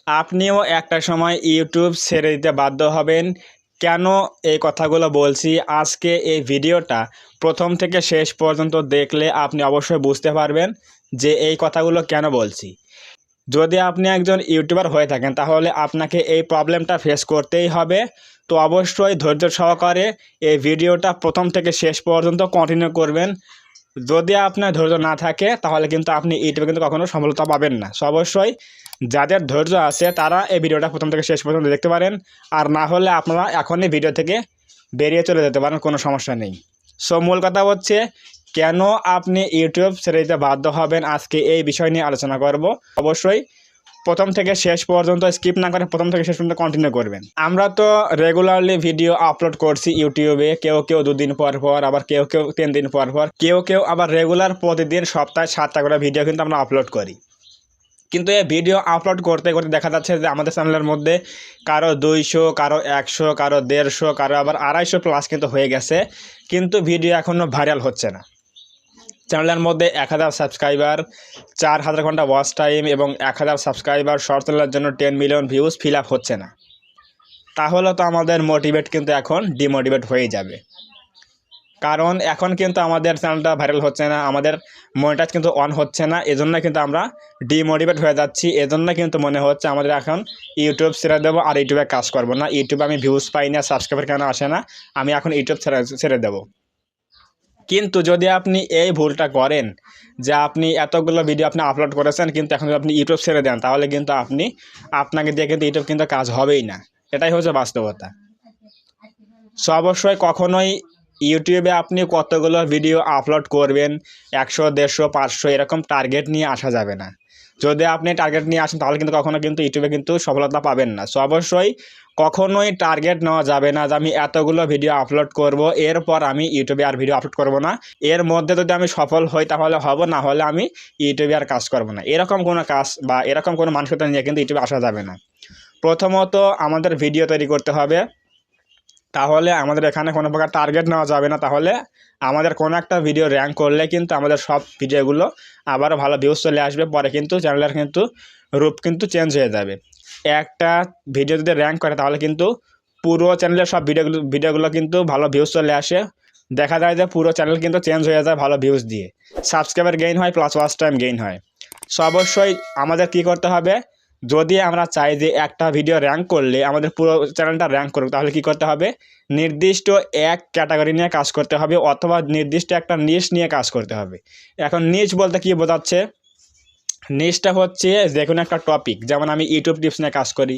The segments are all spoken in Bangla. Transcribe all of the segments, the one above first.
আপনিও একটা সময় ইউটিউব ছেড়ে দিতে বাধ্য হবেন। কেন এই কথাগুলো বলছি, আজকে এই ভিডিওটা প্রথম থেকে শেষ পর্যন্ত দেখলে আপনি অবশ্যই বুঝতে পারবেন যে এই কথাগুলো কেন বলছি। যদি আপনি একজন ইউটিউবার হয়ে থাকেন তাহলে আপনাকে এই প্রবলেমটা ফেস করতেই হবে। তো অবশ্যই ধৈর্য সহকারে এই ভিডিওটা প্রথম থেকে শেষ পর্যন্ত কন্টিনিউ করবেন। যদি আপনার ধৈর্য না থাকে তাহলে কিন্তু আপনি ইউটিউবে কিন্তু কখনো সফলতা পাবেন না। সো অবশ্যই যাদের ধৈর্য আছে তারা এই ভিডিওটা প্রথম থেকে শেষ পর্যন্ত দেখতে পারেন, আর না হলে আপনারা এখনই ভিডিও থেকে বেরিয়ে চলে যেতে পারেন, কোনো সমস্যা নেই। সো মূল কথা হচ্ছে কেন আপনি ইউটিউব ছেড়ে দিতে বাধ্য হবেন, আজকে এই বিষয় নিয়ে আলোচনা করব। অবশ্যই প্রথম থেকে শেষ পর্যন্ত স্কিপ না করে প্রথম থেকে শেষ পর্যন্ত কন্টিনিউ করবেন। আমরা তো রেগুলারলি ভিডিও আপলোড করছি ইউটিউবে, কেউ কেউ 2 দিন পর পর, আবার কেউ কেউ 3 দিন পর পর, কেউ কেউ আবার রেগুলার প্রতিদিন সপ্তাহে 7টা করে ভিডিও কিন্তু আমরা আপলোড করি। কিন্তু এই ভিডিও আপলোড করতে করতে দেখা যাচ্ছে যে আমাদের চ্যানেলের মধ্যে কারো 200, কারো 100, কারো 150, কারো আবার 250 প্লাস কিন্তু হয়ে গেছে, কিন্তু ভিডিও এখনও ভাইরাল হচ্ছে না। চ্যানেলের মধ্যে 1000 সাবস্ক্রাইবার, 4000 ঘন্টা ওয়াচ টাইম এবং 1000 সাবস্ক্রাইবার, শর্ট চ্যানেলের জন্য 10 মিলিয়ন ভিউজ ফিল আপ হচ্ছে না। তাহলে তো আমাদের মোটিভেট কিন্তু এখন ডিমোটিভেট হয়ে যাবে, কারণ এখন কিন্তু আমাদের চ্যানেলটা ভাইরাল হচ্ছে না, আমাদের মনিটাইজ কিন্তু অন হচ্ছে না। এজন্য কিন্তু আমরা ডিমোটিভেট হয়ে যাচ্ছি। এজন্য কিন্তু মনে হচ্ছে আমাদের এখন ইউটিউব ছেড়ে দেবো আর ইউটিউবে কাজ করবো না। ইউটিউবে আমি ভিউজ পাই না, সাবস্ক্রাইবার কেন আসে না, আমি এখন ইউটিউব ছেড়ে দেবো। কিন্তু যদি আপনি এই ভুলটা করেন যে আপনি এতগুলো ভিডিও আপনি আপলোড করেছেন কিন্তু এখন যদি আপনি ইউটিউব ছেড়ে দেন, তাহলে কিন্তু আপনাকে দিয়ে কিন্তু ইউটিউব কিন্তু কাজ হবেই না। এটাই হচ্ছে বাস্তবতা। সো অবশ্যই কখনোই ইউটিউবে আপনি কতগুলো ভিডিও আপলোড করবেন, 100, 150, 500 এরকম টার্গেট নিয়ে আসা যাবে না। যদি আপনি টার্গেট নিয়ে আসেন তাহলে কিন্তু কখনো কিন্তু ইউটিউবে কিন্তু সফলতা পাবেন না। সো অবশ্যই কখনোই টার্গেট নেওয়া যাবে না যে আমি এতগুলো ভিডিও আপলোড করব, এরপর আমি ইউটিউবে আর ভিডিও আপলোড করব না। এর মধ্যে যদি আমি সফল হই তাহলে হব, না হলে আমি ইউটিউবে আর কাজ করব না। এরকম কোনো কাজ বা এরকম কোনো মানসিকতা নিয়ে কিন্তু ইউটিউবে আসা যাবে না। প্রথমত আমাদের ভিডিও তৈরি করতে হবে, তাহলে আমাদের এখানে কোনো প্রকার টার্গেট নেওয়া যাবে না। তাহলে আমাদের কোনো একটা ভিডিও র্যাঙ্ক করলে কিন্তু আমাদের সব ভিডিওগুলো আবারও ভালো ভিউজ চলে আসবে, পরে কিন্তু চ্যানেলের কিন্তু রূপ কিন্তু চেঞ্জ হয়ে যাবে। একটা ভিডিও যদি র্যাঙ্ক করে তাহলে কিন্তু পুরো চ্যানেলের সব ভিডিওগুলো কিন্তু ভালো ভিউজ চলে আসে। দেখা যায় যে পুরো চ্যানেল কিন্তু চেঞ্জ হয়ে যায় ভালো ভিউজ দিয়ে, সাবস্ক্রাইবার গেইন হয় প্লাস ওয়াচ টাইম গেইন হয়। সো অবশ্যই আমাদের কী করতে হবে, যদি আমরা চাই যে একটা ভিডিও র্যাঙ্ক করলে আমাদের পুরো চ্যানেলটা র্যাঙ্ক করুক, তাহলে কী করতে হবে, নির্দিষ্ট এক ক্যাটাগরি নিয়ে কাজ করতে হবে অথবা নির্দিষ্ট একটা নিশ নিয়ে কাজ করতে হবে। এখন নিশ বলতে কী বোঝাচ্ছে, নিশটা হচ্ছে যে কোনো একটা টপিক। যেমন আমি ইউটিউব টিপস নিয়ে কাজ করি,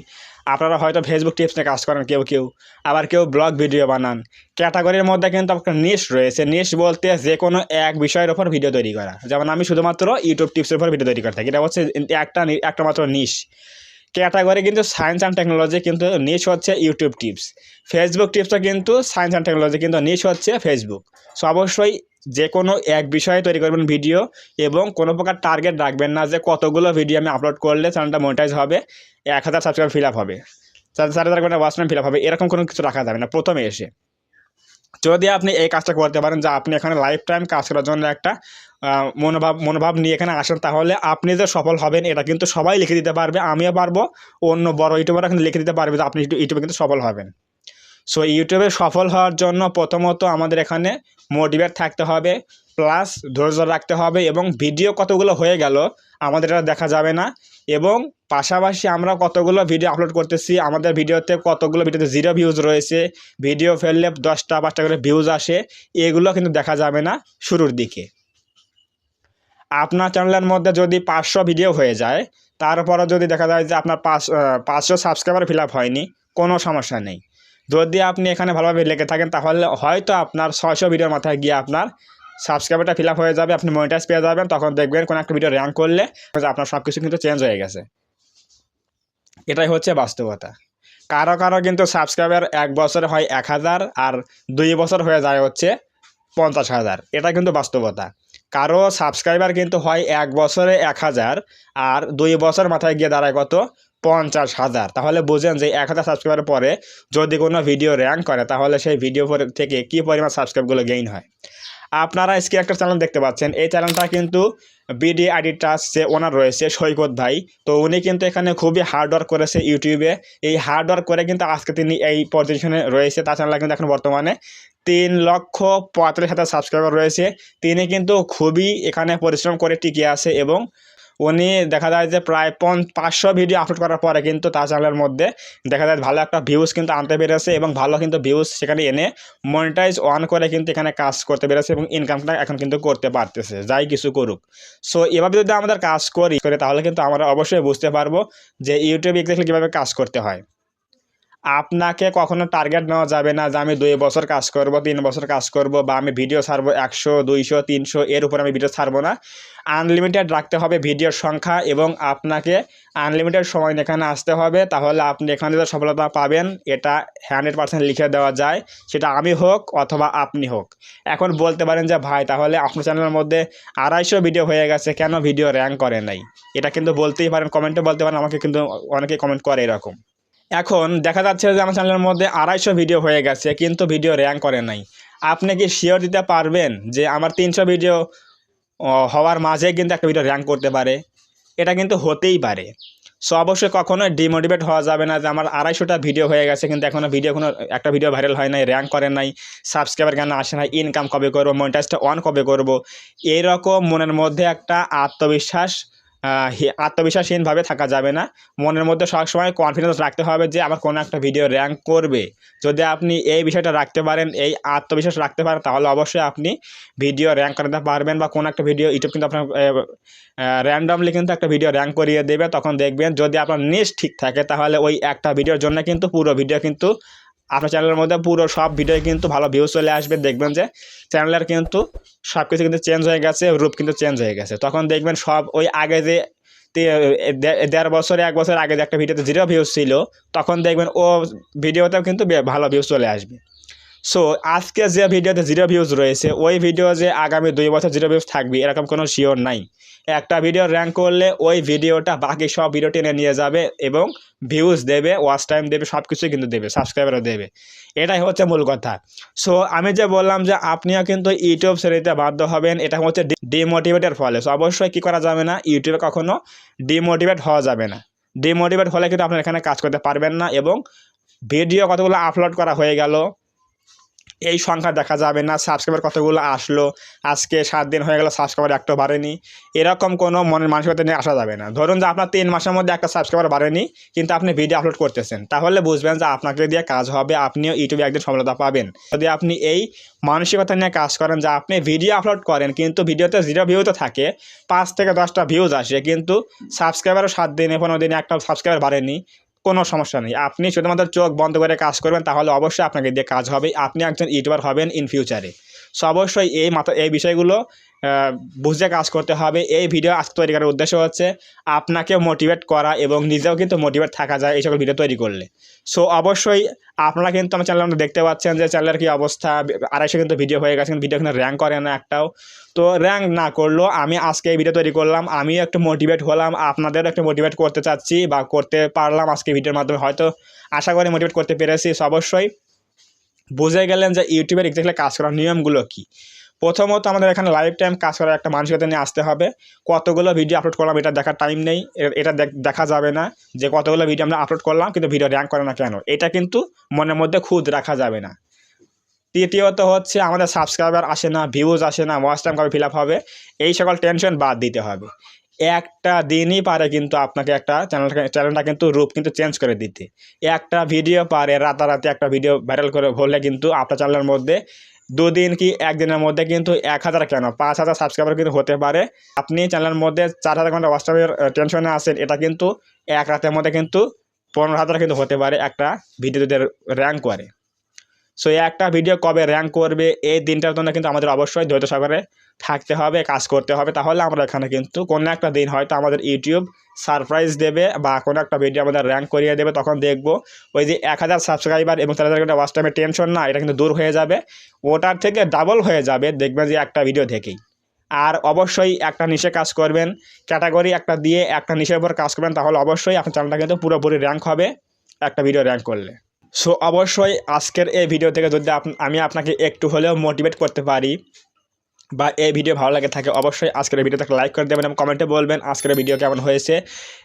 আপনারা হয়তো ফেসবুক টিপস নিয়ে কাজ করেন, কেউ কেউ আবার কেউ ব্লগ ভিডিও বানান। ক্যাটাগরির মধ্যে কিন্তু একটা নিশ রয়েছে। নিশ বলতে যে কোনো এক বিষয়ের ওপর ভিডিও তৈরি করা। যেমন আমি শুধুমাত্র ইউটিউব টিপসের উপর ভিডিও তৈরি করে থাকি, এটা হচ্ছে একটা মাত্র নিশ। ক্যাটাগরি কিন্তু সায়েন্স অ্যান্ড টেকনোলজি, কিন্তু নিশ হচ্ছে ইউটিউব টিপস। ফেসবুক টিপসও কিন্তু সায়েন্স অ্যান্ড টেকনোলজি, কিন্তু নিশ হচ্ছে ফেসবুক। সো অবশ্যই যে কোনো এক বিষয়ে তৈরি করবেন ভিডিও, এবং কোনো প্রকার টার্গেট রাখবেন না যে কতগুলো ভিডিও আমি আপলোড করলে চ্যানেলটা মনিটাইজ হবে, 1000 সাবস্ক্রাইবার ফিল আপ হবে, 4000 ঘন্টা ওয়াচ টাইম ফিল আপ হবে, এরকম কোনো কিছু রাখা যাবে না প্রথমে এসে। যদি আপনি এই কাজটা করতে পারেন যে আপনি এখানে লাইফ টাইম কাজ করার জন্য একটা মনোভাব নিয়ে এখানে আসেন, তাহলে আপনি যে সফল হবেন এটা কিন্তু সবাই লিখে দিতে পারবে, আমিও পারবো, অন্য বড় ইউটিউবাররা কিন্তু লিখে দিতে পারবে যে আপনি ইউটিউবে কিন্তু সফল হবেন। সো ইউটিউবে সফল হওয়ার জন্য প্রথমত আমাদের এখানে মোটিভেট থাকতে হবে, প্লাস ধৈর্য রাখতে হবে, এবং ভিডিও কতগুলো হয়ে গেল আমাদের এটা দেখা যাবে না, এবং পাশাপাশি আমরা কতগুলো ভিডিও আপলোড করতেছি, আমাদের ভিডিওতে কতগুলো ভিডিওতে 0 ভিউজ রয়েছে, ভিডিও ফেললে 10টা 5টা করে ভিউজ আসে, এগুলো কিন্তু দেখা যাবে না শুরুর দিকে। আপনার চ্যানেলের মধ্যে যদি 500 ভিডিও হয়ে যায়, তারপরও যদি দেখা যায় যে আপনার 500 সাবস্ক্রাইবার ফিল আপ হয়নি, কোনো সমস্যা নেই। যদি আপনি এখানে ভালোভাবে লেগে থাকেন তাহলে হয়তো আপনার 600 ভিডিওর মাথায় গিয়ে আপনার সাবস্ক্রাইবারটা ফিল আপ হয়ে যাবে, আপনি মনিটাইজ পেয়ে যাবেন। তখন দেখবেন কোনো একটা ভিডিও র্যাঙ্ক করলে আপনার সব কিছু কিন্তু চেঞ্জ হয়ে গেছে। এটাই হচ্ছে বাস্তবতা। কারো কারো কিন্তু সাবস্ক্রাইবার 1 বছরে হয় 1000, আর 2 বছর হয়ে যায় হচ্ছে 50,000। এটা কিন্তু বাস্তবতা। কারো সাবস্ক্রাইবার কিন্তু হয় 1 বছরে 1000, আর 2 বছর মাথায় গিয়ে দাঁড়ায় কত, 50,000। তাহলে বুঝেন যে 1000 সাবস্ক্রাইবারের পরে যদি কোনো ভিডিও র্যাঙ্ক করে তাহলে সেই ভিডিও থেকে কী পরিমাণ সাবস্ক্রাইবগুলো গেইন হয়। আপনারা আজকে একটা চ্যানেল দেখতে পাচ্ছেন, এই চ্যানেলটা কিন্তু বিডি আইডি ট্রাস্ট যে ওনার রয়েছে সৈকত ভাই, তো উনি কিন্তু এখানে খুবই হার্ড ওয়ার্ক করেছে ইউটিউবে। এই হার্ড ওয়ার্ক করে কিন্তু আজকে তিনি এই পজিশনে রয়েছে। তার চ্যানেল কিন্তু এখন বর্তমানে 3,45,000 সাবস্ক্রাইবার রয়েছে। তিনি কিন্তু খুবই এখানে পরিশ্রম করে টিকে আছে এবং উনি দেখা যায় যে প্রায় 500 ভিডিও আপলোড করার পরে কিন্তু তার চ্যানেলের মধ্যে দেখা যায় ভালো একটা ভিউজ কিন্তু আনতে পেরেছে এবং ভালো কিন্তু ভিউজ সেখানে এনে মনিটাইজ অন করে কিন্তু এখানে কাজ করতে পেরেছে এবং ইনকামটা এখন কিন্তু করতে পারতেছে, যাই কিছু করুক। সো এভাবে যদি আমাদের কাজ করি তাহলে কিন্তু আমরা অবশ্যই বুঝতে পারবো যে ইউটিউবে এক্স্যাক্টলি কীভাবে কাজ করতে হয়। আপনাকে কখনো টার্গেট নেওয়া যাবে না যে আমি 2 বছর কাজ করব, 3 বছর কাজ করব, বা আমি ভিডিও ছাড়বো 100, 200, 300 এর উপর আমি ভিডিও ছাড়বো না। আনলিমিটেড রাখতে হবে ভিডিওর সংখ্যা এবং আপনাকে আনলিমিটেড সময় এখানে আসতে হবে, তাহলে আপনি এখানে যে সফলতা পাবেন এটা 100% লিখে দেওয়া যায়, সেটা আমি হোক অথবা আপনি হোক। এখন বলতে পারেন যে ভাই তাহলে আপনার চ্যানেলের মধ্যে 250 ভিডিও হয়ে গেছে, কেন ভিডিও র্যাঙ্ক করে নাই? এটা কিন্তু বলতেই পারেন, কমেন্টে বলতে পারেন, আমাকে কিন্তু অনেকেই কমেন্ট করে এরকম। এখন দেখা যাচ্ছে যে আমার চ্যানেলের মধ্যে 250 ভিডিও হয়ে গেছে কিন্তু ভিডিও র্যাঙ্ক করে নাই। আপনি কি শিওর দিতে পারবেন যে আমার 300 ভিডিও হওয়ার মাঝে কিন্তু একটা ভিডিও র্যাঙ্ক করতে পারে? এটা কিন্তু হতেই পারে। সো অবশ্যই কখনোই ডিমোটিভেট হওয়া যাবে না যে আমার 250টা ভিডিও হয়ে গেছে কিন্তু এখনও কোনো একটা ভিডিও ভাইরাল হয় নাই, র্যাঙ্ক করে নাই, সাবস্ক্রাইবার কেন আসে নাই, ইনকাম কবে করবো, মনিটাইজটা অন কবে করব, এইরকম মনের মধ্যে একটা আত্মবিশ্বাসহীনভাবে থাকা যাবে না। মনের মধ্যে সবসময় কনফিডেন্স রাখতে হবে যে আমার কোনো একটা ভিডিও র্যাঙ্ক করবে। যদি আপনি এই বিষয়টা রাখতে পারেন, এই আত্মবিশ্বাস রাখতে পারেন, তাহলে অবশ্যই আপনি ভিডিও র্যাঙ্ক করাতে পারবেন, বা কোনো একটা ভিডিও ইউটিউব কিন্তু আপনার র্যান্ডমলি কিন্তু একটা ভিডিও র্যাঙ্ক করিয়ে দেবে। তখন দেখবেন যদি আপনার নিশ ঠিক থাকে তাহলে ওই একটা ভিডিওর জন্য কিন্তু পুরো ভিডিও কিন্তু আপনার চ্যানেলের মধ্যে পুরো সব ভিডিও কিন্তু ভালো ভিউজ চলে আসবে। দেখবেন যে চ্যানেলের কিন্তু সব কিছু কিন্তু চেঞ্জ হয়ে গেছে, রূপ কিন্তু চেঞ্জ হয়ে গেছে। তখন দেখবেন সব ওই আগে যে 1.5 বছর 1 বছর আগে যে একটা ভিডিওতে 0 ভিউজ ছিল, তখন দেখবেন ও ভিডিওতেও কিন্তু ভালো ভিউজ চলে আসবে। সো আজকে যে ভিডিওতে 0 ভিউজ রয়েছে, ওই ভিডিও যে আগামী 2 বছর 0 ভিউজ থাকবে এরকম কোনো শিওর নাই। একটা ভিডিও র্যাঙ্ক করলে ওই ভিডিওটা বাকি সব ভিডিও টেনে নিয়ে যাবে এবং ভিউজ দেবে, ওয়াচ টাইম দেবে, সব কিছুই কিন্তু দেবে, সাবস্ক্রাইবারও দেবে। এটাই হচ্ছে মূল কথা। সো আমি যে বললাম যে আপনিও কিন্তু ইউটিউব ছেড়ে দিতে বাধ্য হবেন, এটা হচ্ছে ডিমোটিভেটের ফলে। সো অবশ্যই কী করা যাবে না, ইউটিউবে কখনো ডিমোটিভেট হওয়া যাবে না। ডিমোটিভেট হলে কিন্তু আপনার এখানে কাজ করতে পারবেন না এবং ভিডিও কতগুলো আপলোড করা হয়ে গেল এই সংখ্যা দেখা যাবে না, সাবস্ক্রাইবার কতগুলো আসলো, আজকে 7 দিন হয়ে গেল সাবস্ক্রাইবার একটাও বাড়েনি, এরকম কোনো মনের মানসিকতা নিয়ে আসা যাবে না। ধরুন যে আপনার 3 মাসের মধ্যে একটা সাবস্ক্রাইবার বাড়েনি কিন্তু আপনি ভিডিও আপলোড করতেছেন, তাহলে বুঝবেন যে আপনাকে দিয়ে কাজ হবে, আপনিও ইউটিউবে একদিন সফলতা পাবেন। যদি আপনি এই মানসিকতা নিয়ে কাজ করেন যে আপনি ভিডিও আপলোড করেন কিন্তু ভিডিওতে 0 ভিউ তো থাকে, 5 থেকে 10টা ভিউজ আসে কিন্তু সাবস্ক্রাইবারও 7 দিনে 15 দিনে একটা সাবস্ক্রাইবার বাড়েনি, কোনো সমস্যা নেই। আপনি শুধুমাত্র চোখ বন্ধ করে কাজ করবেন, তাহলে অবশ্যই আপনাকে দিয়ে কাজ হবে, আপনি একজন ইউটিউবার হবেন ইন ফিউচারে। সো অবশ্যই এই বিষয়গুলো বুঝে কাজ করতে হবে। এই ভিডিও আজকে তৈরি করার উদ্দেশ্য হচ্ছে আপনাকে মোটিভেট করা এবং নিজেও কিন্তু মোটিভেট থাকা যায় এই সকল ভিডিও তৈরি করলে। সো অবশ্যই আপনারা কিন্তু আমার চ্যানেলে দেখতে পাচ্ছেন যে চ্যানেলের কী অবস্থা, 250 কিন্তু ভিডিও হয়ে গেছে, ভিডিও কিন্তু র্যাঙ্ক করে না একটাও। তো র্যাঙ্ক না করলেও আমি আজকে এই ভিডিও তৈরি করলাম, আমিও একটু মোটিভেট হলাম, আপনাদেরও একটু মোটিভেট করতে চাচ্ছি বা করতে পারলাম আজকে ভিডিওর মাধ্যমে, হয়তো আশা করি মোটিভেট করতে পেরেছি। সো অবশ্যই বুঝে গেলেন যে ইউটিউবের এক্স্যাক্টলি কাজ করার নিয়মগুলো কী। প্রথমত আমাদের এখানে লাইফ টাইম কাজ করার একটা মানসিকতা নিয়ে আসতে হবে। কতগুলো ভিডিও আপলোড করলাম এটা দেখার টাইম নেই, এটা দেখা যাবে না যে কতগুলো ভিডিও আমরা আপলোড করলাম কিন্তু ভিডিও র্যাঙ্ক করে না কেন, এটা কিন্তু মনের মধ্যে খুদ রাখা যাবে না। তৃতীয়ত হচ্ছে আমাদের সাবস্ক্রাইবার আসে না, ভিউজ আসে না, ওয়াচ টাইম কবে ফিল আপ হবে, এই সকল টেনশন বাদ দিতে হবে। একটা দিনই পারে কিন্তু আপনাকে একটা চ্যানেলটা কিন্তু রূপ কিন্তু চেঞ্জ করে দিতে। একটা ভিডিও পারে রাতারাতি একটা ভিডিও ভাইরাল করে হলে কিন্তু আপনার চ্যানেলের মধ্যে 2 দিন কি 1 দিনের মধ্যে কিন্তু 1000 কেন 5000 সাবস্ক্রাইবার কিন্তু হতে পারে। আপনি চ্যানেলের মধ্যে 4000 ঘন্টা ওয়াচ টাইমের টেনশনে আছেন, এটা কিন্তু 1 রাতের মধ্যে কিন্তু 15,000 কিন্তু হতে পারে একটা ভিডিও যদি র্যাঙ্ক করে। সো একটা ভিডিও কবে র্যাঙ্ক করবে এই দিনটার জন্য কিন্তু আমাদের অবশ্যই ধৈর্য সহকারে থাকতে হবে, কাজ করতে হবে, তাহলে আমরা এখানে কিন্তু কোনো একটা দিন হয়তো আমাদের ইউটিউব সারপ্রাইজ দেবে বা কোনো একটা ভিডিও আমাদের র্যাঙ্ক করিয়ে দেবে। তখন দেখব ওই যে 1000 সাবস্ক্রাইবার এবং 4000 ঘন্টা ওয়াচ টাইমের টেনশন না, এটা কিন্তু দূর হয়ে যাবে, ওটার থেকে ডাবল হয়ে যাবে দেখবেন যে একটা ভিডিও থেকেই। আর অবশ্যই একটা নিশে কাজ করবেন, ক্যাটাগরি একটা দিয়ে একটা নিশের উপর কাজ করবেন, তাহলে অবশ্যই আপনার চ্যানেলটা কিন্তু পুরোপুরি র্যাঙ্ক হবে একটা ভিডিও র্যাঙ্ক করলে। সো অবশ্যই আজকের এই ভিডিও থেকে যদি আমি আপনাকে একটু হলেও মোটিভেট করতে পারি বা এই ভিডিও ভালো লাগে থাকে অবশ্যই আজকের ভিডিওতে একটা লাইক করে দেবেন এবং কমেন্টে বলবেন আজকের ভিডিও কেমন হয়েছে।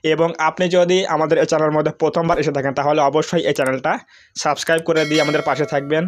এবং আপনি যদি আমাদের এই চ্যানেলের মধ্যে প্রথমবার এসে থাকেন তাহলে অবশ্যই এই চ্যানেলটা সাবস্ক্রাইব করে দিয়ে আমাদের পাশে থাকবেন।